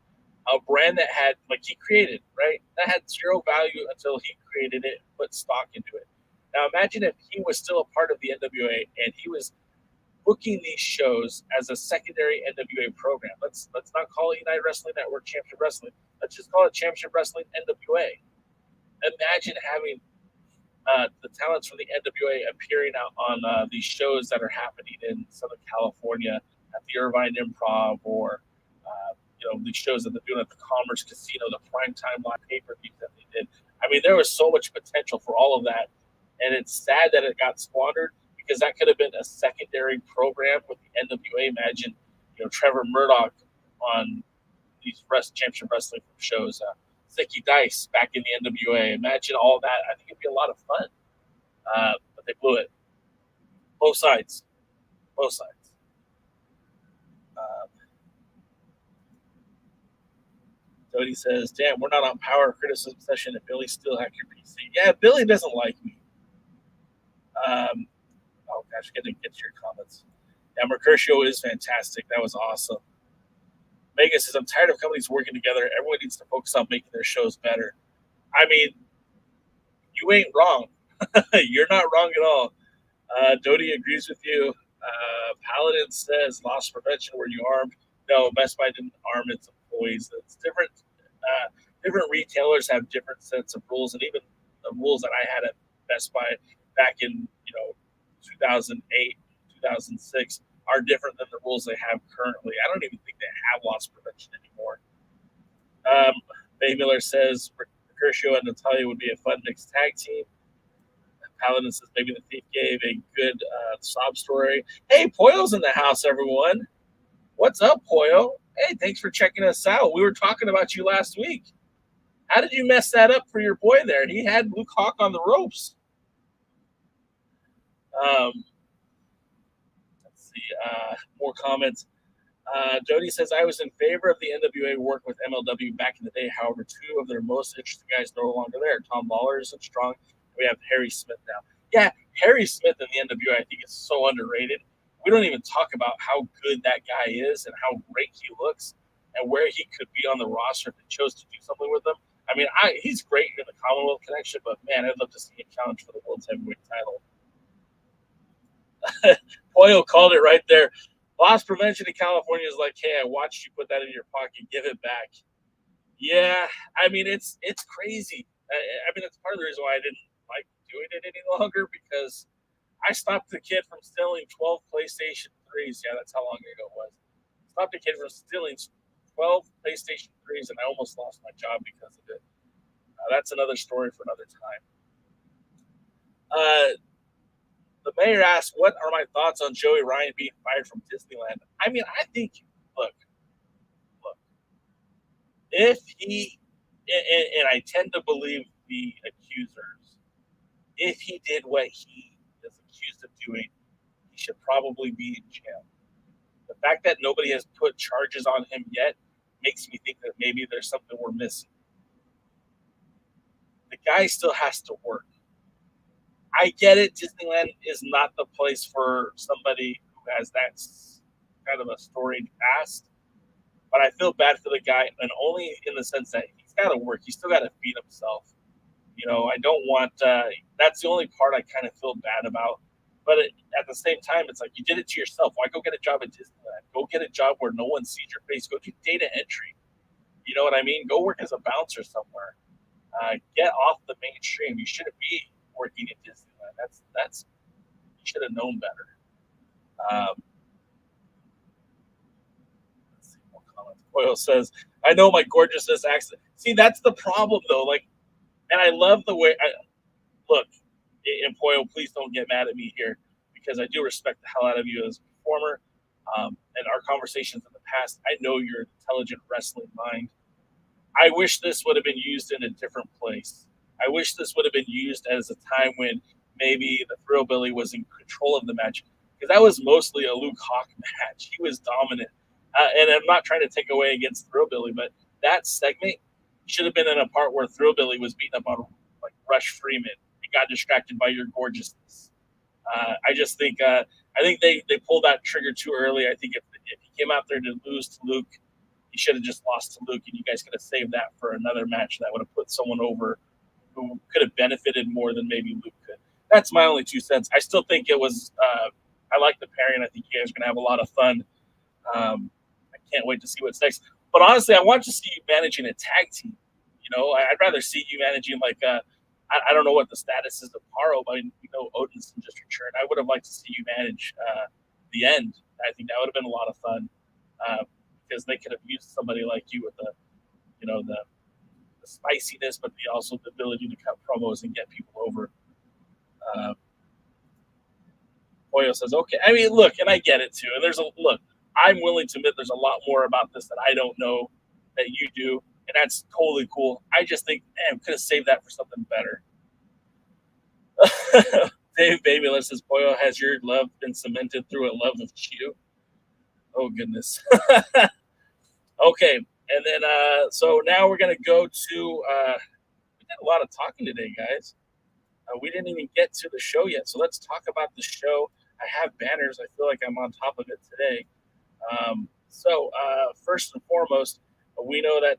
a brand that had, like he created, right? That had zero value until he created it, put stock into it. Now imagine if he was still a part of the NWA and he was booking these shows as a secondary NWA program. Let's not call it United Wrestling Network Championship Wrestling. Let's just call it Championship Wrestling NWA. Imagine having the talents from the NWA appearing out on these shows that are happening in Southern California at the Irvine Improv, or these shows that they're doing at the Commerce Casino, the primetime live pay-per-views that they did. I mean, there was so much potential for all of that, and it's sad that it got squandered because that could have been a secondary program with the NWA. Imagine, Trevor Murdoch on these championship wrestling shows. Zicky Dice back in the NWA. Imagine all that. I think it'd be a lot of fun. But they blew it. Both sides. Jody says, damn, we're not on power criticism session and Billy still hacked your PC. Yeah, Billy doesn't like me. Oh, gosh, get to your comments. Yeah, Mercutio is fantastic. That was awesome. Mega says, I'm tired of companies working together. Everyone needs to focus on making their shows better. I mean, you ain't wrong. You're not wrong at all. Dodie agrees with you. Paladin says, loss prevention, were you armed? No, Best Buy didn't arm its employees. It's different. Different retailers have different sets of rules, and even the rules that I had at Best Buy back in 2008, 2006 are different than the rules they have currently. I don't even think they have loss prevention anymore. Bay Miller says Mercutio and Natalia would be a fun mixed tag team. Paladin says maybe the Thief gave a good sob story. Hey, Pollo's in the house, everyone. What's up, Pollo? Hey, thanks for checking us out. We were talking about you last week. How did you mess that up for your boy there? He had Luke Hawk on the ropes. Let's see. More comments. Jody says, I was in favor of the NWA work with MLW back in the day. However, two of their most interesting guys no longer there. Tom Lawler isn't strong. We have Harry Smith now. Yeah, Harry Smith in the NWA, I think, is so underrated. we don't even talk about how good that guy is and how great he looks and where he could be on the roster if he chose to do something with him. I mean, he's great in the Commonwealth Connection, but man, I'd love to see him challenge for the World Heavyweight title. Pollo called it right there. Loss prevention in California is like, hey, I watched you put that in your pocket, give it back. Yeah, I mean, it's crazy. I mean, it's part of the reason why I didn't like doing it any longer, because I stopped the kid from stealing 12 PlayStation 3s. Yeah, that's how long ago it was. Stopped the kid from stealing 12 PlayStation 3s, and I almost lost my job because of it. That's another story for another time. The mayor asked, what are my thoughts on Joey Ryan being fired from Disneyland? I mean, I think, look, if he, and I tend to believe the accusers, if he did what he is accused of doing, he should probably be in jail. The fact that nobody has put charges on him yet makes me think that maybe there's something we're missing. The guy still has to work. I get it. Disneyland is not the place for somebody who has that kind of a storied past. But I feel bad for the guy, and only in the sense that he's got to work. He's still got to feed himself. You know, I don't want that's the only part I kind of feel bad about. But at the same time, it's like, you did it to yourself. Why go get a job at Disneyland? Go get a job where no one sees your face. Go do data entry. You know what I mean? Go work as a bouncer somewhere. Get off the mainstream. You shouldn't be working at Disneyland. That's you should have known better. Let's see more comments. Oil says, I know my gorgeousness accent. See, that's the problem though. Like, and I love the way look, and Pollo, please don't get mad at me here, because I do respect the hell out of you as a performer. And our conversations in the past, I know you're an intelligent wrestling mind. I wish this would have been used in a different place. I wish this would have been used as a time when maybe the Thrillbilly was in control of the match, because that was mostly a Luke Hawk match. He was dominant. And I'm not trying to take away against Thrillbilly, but that segment should have been in a part where Thrillbilly was beating up on like Rush Freeman. He got distracted by your gorgeousness. I just think I think they pulled that trigger too early. I think if he came out there to lose to Luke, he should have just lost to Luke, and you guys could have saved that for another match that would have put someone over who could have benefited more than maybe Luke could. That's my only 2 cents. I still think it was I like the pairing. I think you guys are going to have a lot of fun. I can't wait to see what's next. But honestly, I want to see you managing a tag team. You know, I'd rather see you managing like I don't know what the status is of Paro, but you know Odinson just returned. I would have liked to see you manage the End. I think that would have been a lot of fun because they could have used somebody like you with the, you know, the spiciness, but also the ability to cut promos and get people over. Pollo says, okay. I mean, look, and I get it too. And look, I'm willing to admit there's a lot more about this that I don't know that you do. And that's totally cool. I just think, man, could have saved that for something better. Dave Babyless says, Pollo, has your love been cemented through a love of Chew? Oh, goodness. Okay. And then, so now we're going to go to, we did a lot of talking today, guys. We didn't even get to the show yet. So let's talk about the show. I have banners. I feel like I'm on top of it today. So first and foremost, we know that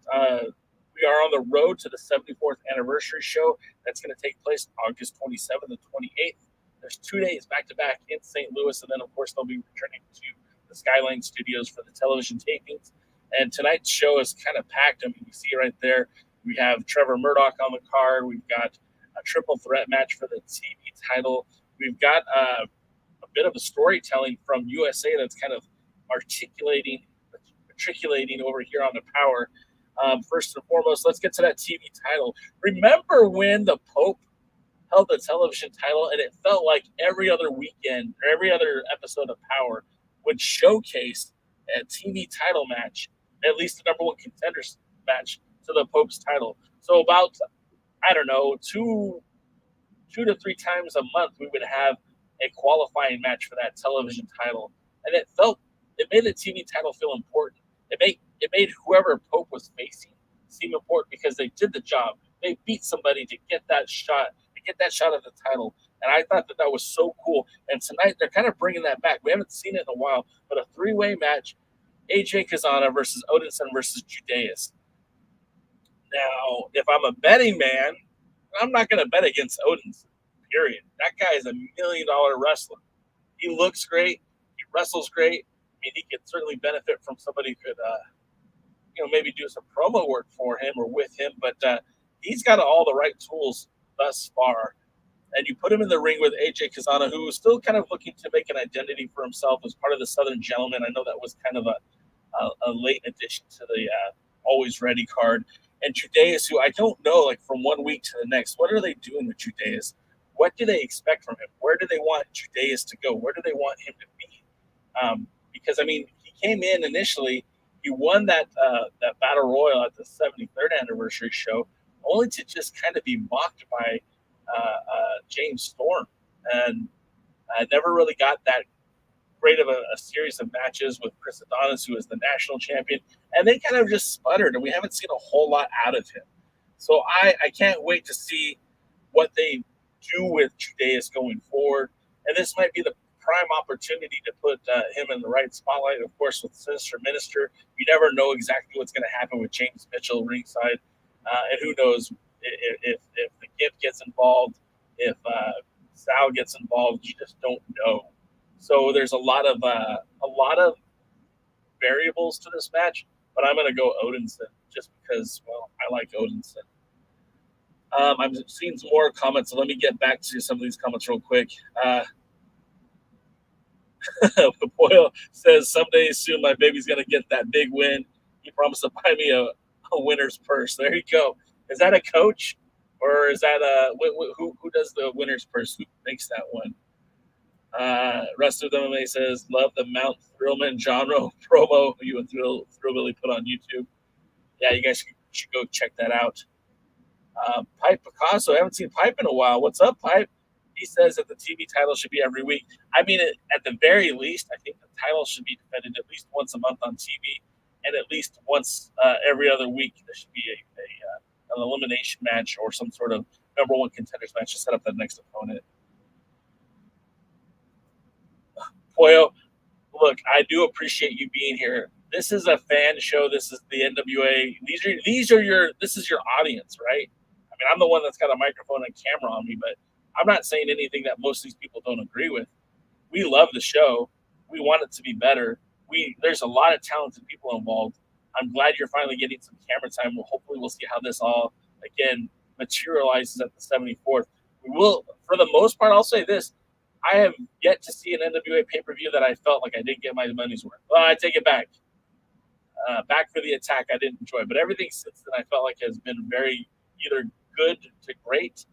we are on the road to the 74th anniversary show. That's going to take place August 27th and 28th. There's 2 days back-to-back in St. Louis, and then, of course, they'll be returning to the Skyline Studios for the television tapings. And tonight's show is kind of packed. I mean, you see right there, we have Trevor Murdoch on the card. We've got a triple threat match for the TV title. We've got a bit of a storytelling from USA that's kind of matriculating over here on the Power. First and foremost, let's get to that TV title. Remember when the Pope held the television title and it felt like every other weekend or every other episode of Power would showcase a TV title match, at least the number one contenders match to the Pope's title. So about, I don't know, two to three times a month, we would have a qualifying match for that television title. And it made the TV title feel important. It made whoever Pope was facing seem important because they did the job. They beat somebody to get that shot to get that shot at the title. And I thought that was so cool. And tonight they're kind of bringing that back. We haven't seen it in a while, but a three-way match, AJ Cazana versus Odinson versus Judias. Now, if I'm a betting man, I'm not going to bet against Odinson, period. That guy is $1 million wrestler. He looks great. He wrestles great. I mean, he could certainly benefit from somebody who could, maybe do some promo work for him or with him. But he's got all the right tools thus far. And you put him in the ring with AJ Cazana, who is still kind of looking to make an identity for himself as part of the Southern Gentlemen. I know that was kind of a late addition to the Alwayz Ready card. And Judias, who I don't know, like from one week to the next, what are they doing with Judias? What do they expect from him? Where do they want Judias to go? Where do they want him to be? Because, I mean, he came in initially, he won that Battle Royal at the 73rd anniversary show, only to just kind of be mocked by James Storm. And I never really got that great of a series of matches with Chris Adonis, who is the national champion. And they kind of just sputtered, and we haven't seen a whole lot out of him. So I can't wait to see what they do with Judias going forward. And this might be the prime opportunity to put him in the right spotlight. Of course, with Sinister Minister, you never know exactly what's going to happen with James Mitchell ringside. And who knows if the Gimp gets involved, if Sal gets involved, you just don't know. So there's a lot of variables to this match, but I'm going to go Odinson just because, well, I like Odinson. I'm seeing some more comments, so let me get back to some of these comments real quick. Pollo says, someday soon my baby's going to get that big win. He promised to buy me a winner's purse. There you go. Is that a coach? Or is that who does the winner's purse? Who makes that one? Rest of them, says, love the Mount Thrillman genre promo you and Thrillbilly put on YouTube. Yeah, you guys should go check that out. Pipe Picasso, I haven't seen Pipe in a while. What's up, Pipe? He says that the TV title should be every week. I mean, at the very least, I think the title should be defended at least once a month on TV, and at least once every other week there should be an elimination match or some sort of number one contenders match to set up the next opponent. Pollo, look, I do appreciate you being here. This is a fan show. This is the NWA. This is your audience, right? I mean, I'm the one that's got a microphone and camera on me, but I'm not saying anything that most of these people don't agree with. We love the show. We want it to be better. There's a lot of talented people involved. I'm glad you're finally getting some camera time. Hopefully we'll see how this all, again, materializes at the 74th. We will, for the most part, I'll say this. I have yet to see an NWA pay-per-view that I felt like I didn't get my money's worth. Well, I take it back. Back for the Attack, I didn't enjoy. But everything since then I felt like has been very either good to great.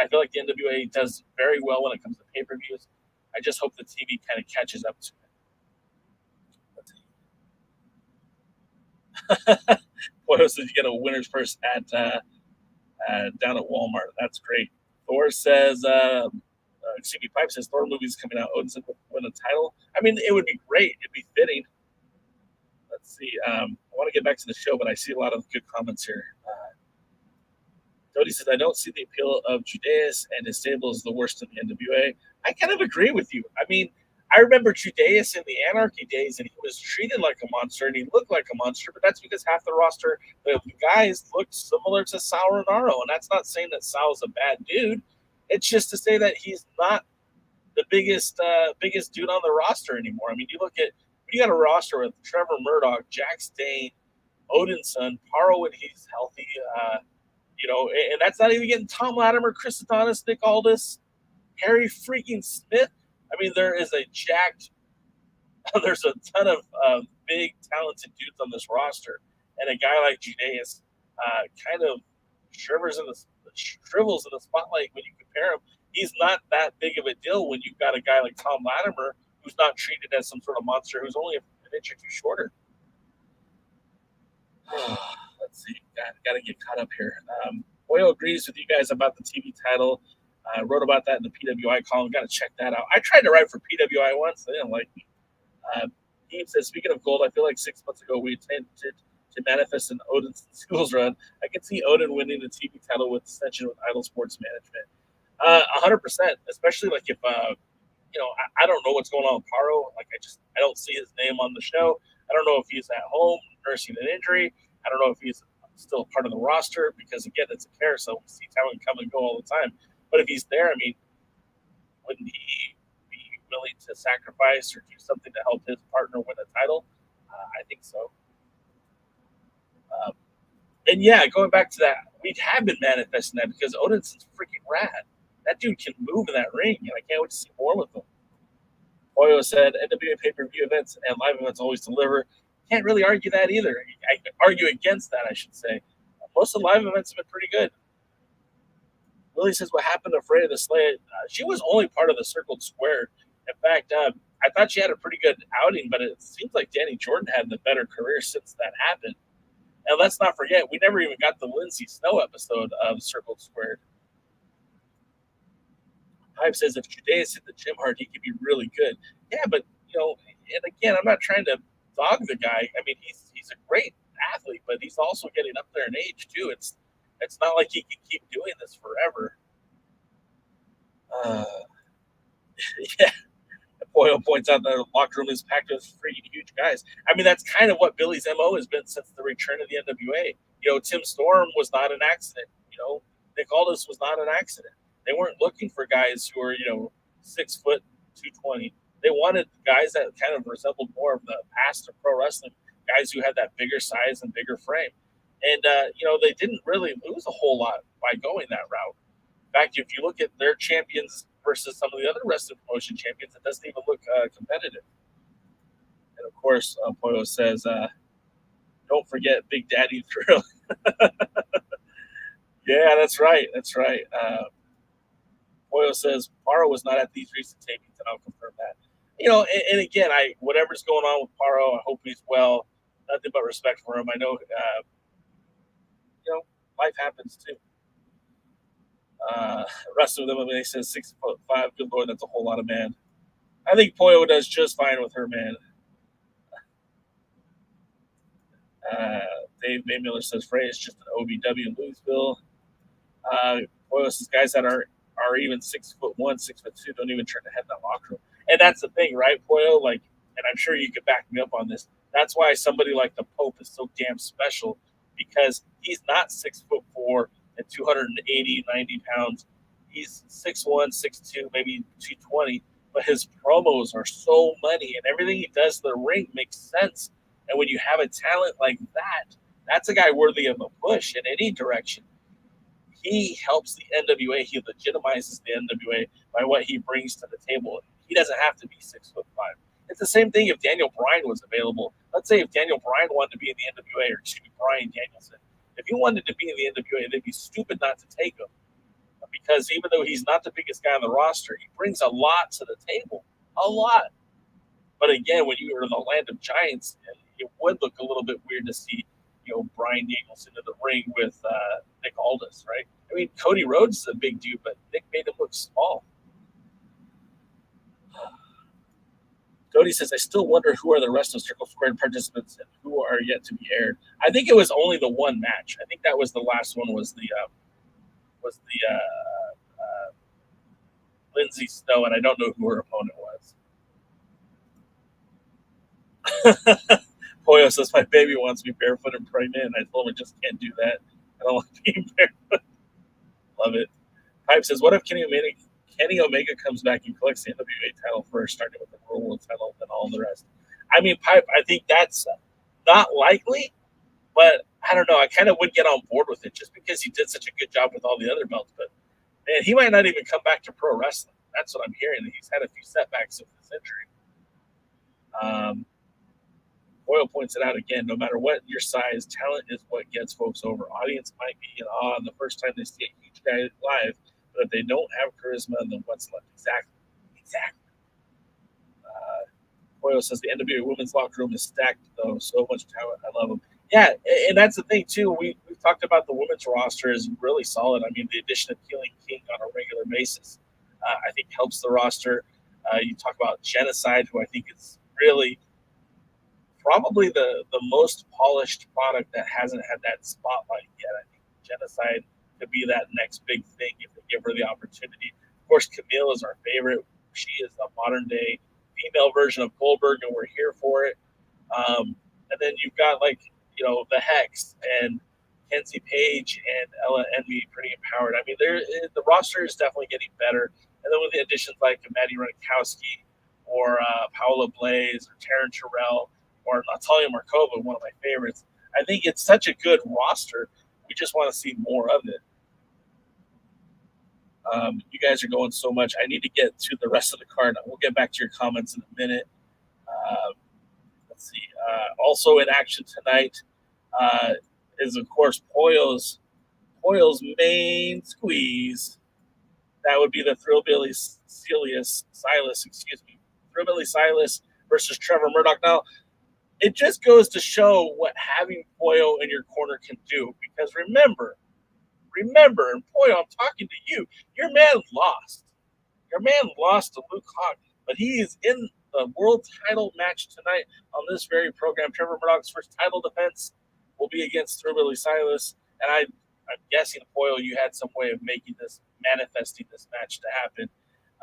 I feel like the NWA does very well when it comes to pay-per-views. I just hope the TV kind of catches up to it. What else did you get a winner's purse at down at Walmart? That's great. Thor says, Pipe says Thor movie's coming out. Odinson will win a title. I mean, it would be great. It'd be fitting. Let's see. I want to get back to the show, but I see a lot of good comments here. Jody says, I don't see the appeal of Judias and his stable as the worst in the NWA. I kind of agree with you. I mean, I remember Judias in the Anarchy days, and he was treated like a monster, and he looked like a monster, but that's because half the roster, the guys looked similar to Sal Renaro, and that's not saying that Sal's a bad dude. It's just to say that he's not the biggest dude on the roster anymore. I mean, you got a roster with Trevor Murdoch, Jack Stane, Odinson, Paro when he's healthy, and that's not even getting Tom Latimer, Chris Adonis, Nick Aldis, Harry freaking Smith. I mean, there's a ton of big, talented dudes on this roster, and a guy like Judias kind of shrivels in the spotlight when you compare him. He's not that big of a deal when you've got a guy like Tom Latimer who's not treated as some sort of monster, who's only an inch or two shorter. Let's see. Got to get caught up here. Pollo agrees with you guys about the TV title. I wrote about that in the PWI column. Got to check that out. I tried to write for PWI once. They didn't like me. He says, speaking of gold, I feel like 6 months ago we attempted to manifest an Odin Schools run. I can see Odin winning the TV title with Ascension with Idol Sports Management. 100%. Especially like if I don't know what's going on with Paro. Like I don't see his name on the show. I don't know if he's at home nursing an injury. I don't know if he's still part of the roster because again, it's a carousel. We see talent come and go all the time. But if he's there, I mean, wouldn't he be willing to sacrifice or do something to help his partner win a title? I think so. And yeah, going back to that, we have been manifesting that because Odinson's freaking rad. That dude can move in that ring, and I can't wait to see more with him. Pollo said NWA pay-per-view events and live events always deliver. Can't really argue that either. I argue against that, I should say. Most of the live events have been pretty good. Willie says, what happened to Freya the Slay? She was only part of the Circled Square. In fact, I thought she had a pretty good outing, but it seems like Danny Jordan had the better career since that happened. And let's not forget, we never even got the Lindsay Snow episode of Circled Squared. Hype says if Judias hit the gym hard, he could be really good. Yeah, but and again, I'm not trying to dog the guy. I mean, he's a great athlete, but he's also getting up there in age too. It's not like he can keep doing this forever. Yeah. Boyle points out that the locker room is packed with freaking huge guys. I mean, that's kind of what Billy's MO has been since the return of the NWA. Tim Storm was not an accident. Nick Aldis was not an accident. They weren't looking for guys who were, 6 foot, 220. They wanted guys that kind of resembled more of the past of pro wrestling, guys who had that bigger size and bigger frame. And, they didn't really lose a whole lot by going that route. In fact, if you look at their champions versus some of the other wrestling promotion champions, it doesn't even look competitive. And, of course, Pollo says, don't forget Big Daddy Thrill. Yeah, that's right. That's right. Pollo says Paro was not at these recent tapings, and I'll confirm that. And again, whatever's going on with Paro, I hope he's well. Nothing but respect for him. I know, life happens too. Rest of them, they said 6'5". Good Lord, that's a whole lot of man. I think Pollo does just fine with her, man. Dave Miller says Frey is just an OVW in Louisville. Pollo says guys that are even 6'1", 6'2" don't even turn to head in that locker room. And that's the thing, right, Pollo? And I'm sure you could back me up on this. That's why somebody like the Pope is so damn special, because he's not 6'4" and 280, 90 pounds. He's 6'1", 6'2", maybe 220, but his promos are so money, and everything he does in the ring makes sense. And when you have a talent like that, that's a guy worthy of a push in any direction. He helps the NWA. He legitimizes the NWA by what he brings to the table. He doesn't have to be 6'5". It's the same thing if Daniel Bryan was available. Let's say if Daniel Bryan wanted to be in the NWA, or Bryan Danielson. If he wanted to be in the NWA, they'd be stupid not to take him. Because even though he's not the biggest guy on the roster, he brings a lot to the table. A lot. But again, when you are in the land of giants, it would look a little bit weird to see, Bryan Danielson in the ring with Nick Aldis, right? I mean, Cody Rhodes is a big dude, but Nick made him look small. Cody says, I still wonder who are the rest of Circle Squared participants and who are yet to be aired. I think it was only the one match. I think that was the last one, was the Lindsay Snow, and I don't know who her opponent was. Pollo says, my baby wants me barefoot and pregnant, and I told him I just can't do that. I don't like being barefoot. Love it. Pipe says, what if Kenny Omega comes back and collects the NWA title first, starting with the World title and all the rest? I mean, Pipe, I think that's not likely, but I don't know. I kind of would get on board with it just because he did such a good job with all the other belts. But, man, he might not even come back to pro wrestling. That's what I'm hearing. He's had a few setbacks with his injury. Boyle points it out again. No matter what your size, talent is what gets folks over. Audience might be in awe the first time they see a huge guy live, but if they don't have charisma, then what's left? Exactly. Boyle says the NWA women's locker room is stacked, though. So much talent. I love them. Yeah, and that's the thing, too. We've talked about the women's roster is really solid. I mean, the addition of Keeling King on a regular basis, I think, helps the roster. You talk about Genocide, who I think is really probably the most polished product that hasn't had that spotlight yet. I think Genocide to be that next big thing if they give her the opportunity. Of course, Camille is our favorite. She is the modern day female version of Goldberg, and we're here for it. And then you've got the Hex and Kenzie Page and Ella Envy pretty empowered. I mean, the roster is definitely getting better. And then with the additions like Maddie Ronikowski or Paola Blaze or Taryn Terrell or Natalia Markova, one of my favorites, I think it's such a good roster. We just want to see more of it. You guys are going so much. I need to get to the rest of the card. We'll get back to your comments in a minute. Let's see. Also in action tonight is, of course, Pollo's main squeeze. That would be the Thrillbilly Silas, Thrillbilly Silas versus Trevor Murdoch. Now, it just goes to show what having Pollo in your corner can do. Because remember, and Pollo, I'm talking to you. Your man lost. Your man lost to Luke Hawk, but he is in the world title match tonight on this very program. Trevor Murdoch's first title defense will be against Thrillbilly Silas, and I'm guessing, Pollo, you had some way of manifesting this match to happen.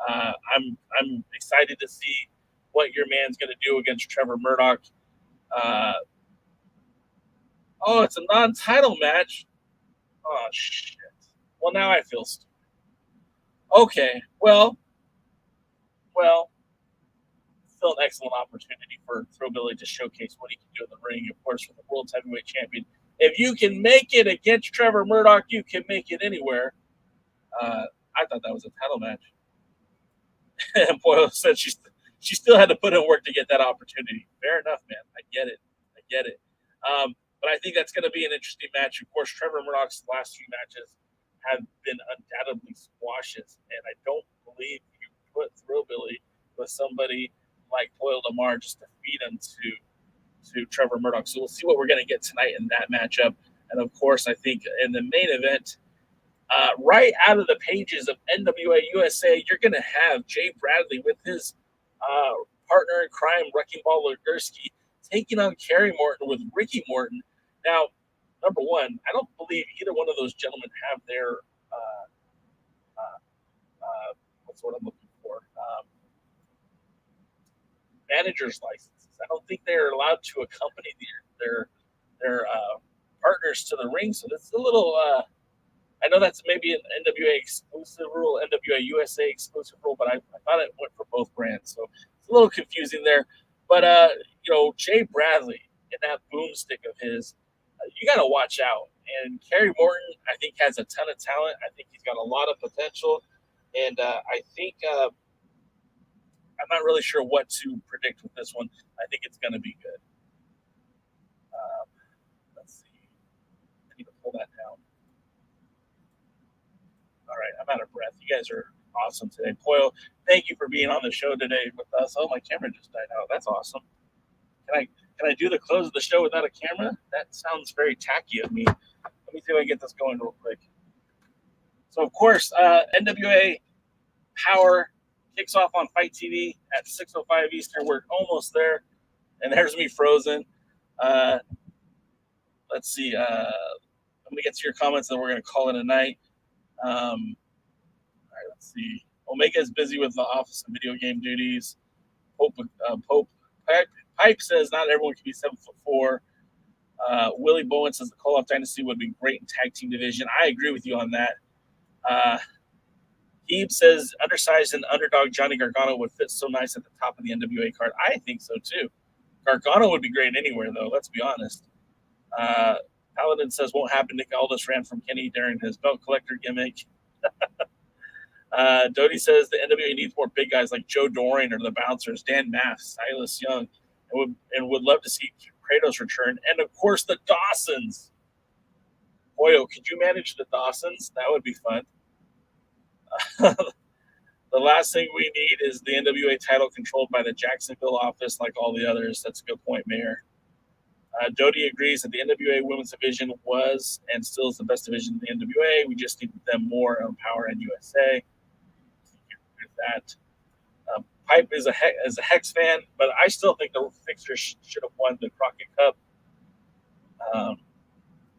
I'm excited to see what your man's going to do against Trevor Murdoch. It's a non-title match. Oh, shit. Well, now I feel stupid. Okay, well, still an excellent opportunity for Thrillbilly to showcase what he can do in the ring. Of course, for the World Heavyweight Champion. If you can make it against Trevor Murdoch, you can make it anywhere. I thought that was a title match. And Pollo said she still had to put in work to get that opportunity. Fair enough, man. I get it. But I think that's going to be an interesting match. Of course, Trevor Murdoch's last few matches have been undoubtedly squashes, and I don't believe you put Thrillbilly with somebody like Pollo Del Mar just to feed him to Trevor Murdoch. So we'll see what we're going to get tonight in that matchup. And of course, I think in the main event, right out of the pages of NWA USA, you're going to have Jay Bradley with his partner in crime, Wrecking Ball Ligursky, taking on Kerry Morton with Ricky Morton. Now, number one, I don't believe either one of those gentlemen have their what's what I'm looking for, manager's licenses. I don't think they're allowed to accompany their partners to the ring. So that's a little. I know that's maybe an NWA exclusive rule, NWA USA exclusive rule, but I thought it went for both brands. So it's a little confusing there. But Jay Bradley and that boomstick of his, you got to watch out. And Kerry Morton, I think, has a ton of talent. I think he's got a lot of potential. And I think I'm not really sure what to predict with this one. I think it's going to be good. Let's see. I need to pull that down. All right, I'm out of breath. You guys are awesome today. Pollo, thank you for being on the show today with us. Oh, my camera just died out. That's awesome. Can I do the close of the show without a camera? That sounds very tacky of me. Let me see if I can get this going real quick. So, of course, NWA Power kicks off on Fight TV at 6:05 Eastern. We're almost there. And there's me frozen. Let's see. I'm going to get to your comments, and then we're going to call it a night. All right, let's see. Omega is busy with the office and video game duties. Pipe says not everyone can be 7'4". Willie Bowen says the Call-Off Dynasty would be great in tag team division. I agree with you on that. Heeb says undersized and underdog Johnny Gargano would fit so nice at the top of the NWA card. I think so too. Gargano would be great anywhere though. Let's be honest. Paladin says won't happen. Nick Aldis ran from Kenny during his belt collector gimmick. Doty says the NWA needs more big guys like Joe Doring or the Bouncers, Dan Maff, Silas Young, and would love to see Kratos return. And of course, the Dawsons. Pollo, could you manage the Dawsons? That would be fun. The last thing we need is the NWA title controlled by the Jacksonville office like all the others. That's a good point, Mayor. Doty agrees that the NWA women's division was and still is the best division in the NWA. We just need them more on Power and USA. With that. Pipe is a Hex fan, but I still think the Fixers should have won the Crockett Cup.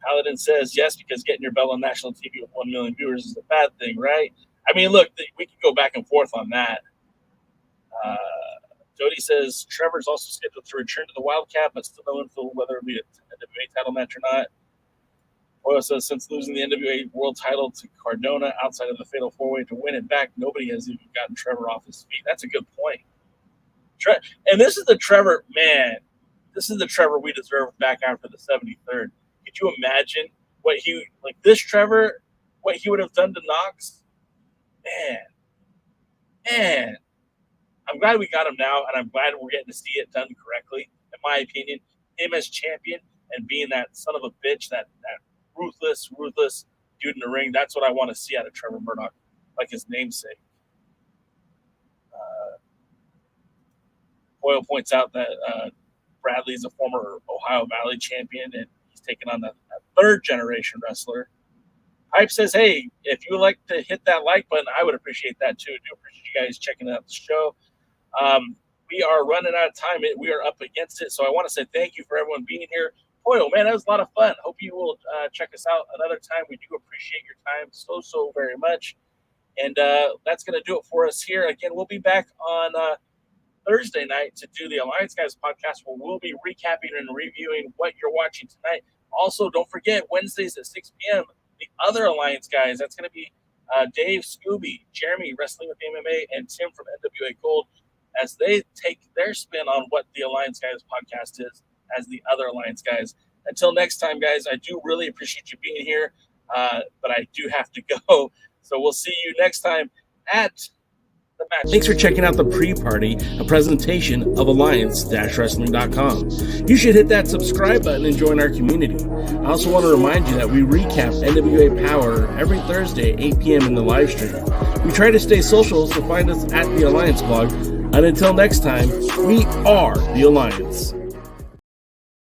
Paladin says yes, because getting your belt on national TV with 1 million viewers is a bad thing, right? I mean, look, we can go back and forth on that. Jody says Trevor's also scheduled to return to the Wildcat, but still no info whether it'll be a NWA title match or not. Pollo says since losing the NWA world title to Cardona outside of the Fatal 4-Way to win it back, nobody has even gotten Trevor off his feet. That's a good point. And this is the Trevor, man, this is the Trevor we deserve back after the 73rd. Could you imagine what this Trevor, what he would have done to Knox? Man. I'm glad we got him now, and I'm glad we're getting to see it done correctly, in my opinion. Him as champion and being that son of a bitch, that ruthless dude in the ring, that's what I want to see out of Trevor Murdoch, like his namesake. Boyle points out that Bradley is a former Ohio Valley champion, and he's taken on a third-generation wrestler. Hype says, hey, if you would like to hit that like button, I would appreciate that too. I do appreciate you guys checking out the show. We are running out of time. We are up against it, so I want to say thank you for everyone being here. Boy, man, that was a lot of fun. Hope you will check us out another time. We do appreciate your time so very much. And that's going to do it for us here. Again, we'll be back on Thursday night to do the Alliance Guys podcast, where we'll be recapping and reviewing what you're watching tonight. Also, don't forget, Wednesdays at 6 p.m., the other Alliance Guys. That's going to be Dave, Scooby, Jeremy, Wrestling with MMA, and Tim from NWA Gold, as they take their spin on what the Alliance Guys podcast is as the other Alliance Guys. Until next time, guys, I do really appreciate you being here, but I do have to go. So we'll see you next time at the match. Thanks for checking out the pre-party, a presentation of Alliance-Wrestling.com. You should hit that subscribe button and join our community. I also want to remind you that we recap NWA Power every Thursday at 8 p.m. in the live stream. We try to stay social, so find us at the Alliance blog. And until next time, we are the Alliance.